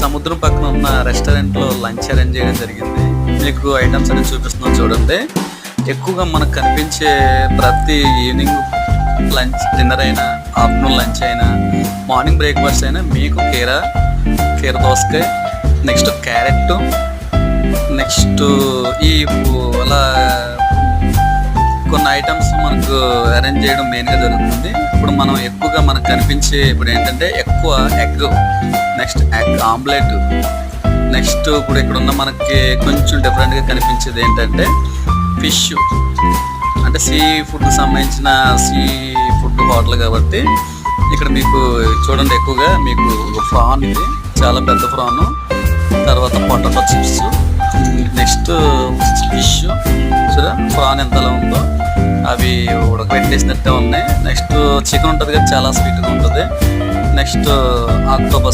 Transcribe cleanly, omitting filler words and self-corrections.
సముద్రం పక్కన ఉన్న రెస్టారెంట్లో లంచ్ అరేంజ్ చేయడం జరిగింది. మీకు ఐటమ్స్ అనేది చూపిస్తున్నాం చూడండి. ఎక్కువగా మనకు కనిపించే ప్రతి ఈవినింగ్ లంచ్ డిన్నర్ అయినా, ఆఫ్టర్నూన్ లంచ్ అయినా, మార్నింగ్ బ్రేక్ఫాస్ట్ అయినా మీకు కీర దోసకాయ, నెక్స్ట్ క్యారెట్, నెక్స్ట్ ఈ అలా కొన్ని ఐటమ్స్ మనకు అరేంజ్ చేయడం మెయిన్గా జరుగుతుంది. ఇప్పుడు మనం ఎక్కువగా మనకు కనిపించే ఇప్పుడు ఏంటంటే ఎక్కువ egg, next egg omelette, next ఇప్పుడు ఇక్కడ ఉన్న మనకి కొంచెం డిఫరెంట్గా కనిపించేది ఏంటంటే ఫిష్, అంటే సీ ఫుడ్ సంబంధించిన సీ ఫుడ్ హోటల్ కాబట్టి ఇక్కడ మీకు చూడండి ఎక్కువగా మీకు ప్రాన్, ఇది చాలా పెద్ద ప్రాను, తర్వాత పొటాటో చిప్స్, నెక్స్ట్ ఫిష్ చూడా ప్రాన్ ఎంతలా ఉందో అవి ఉడకబెట్టేసినట్టే ఉన్నాయి. నెక్స్ట్ చికెన్ ఉంటుంది కదా, చాలా స్వీట్గా ఉంటుంది. Next octopus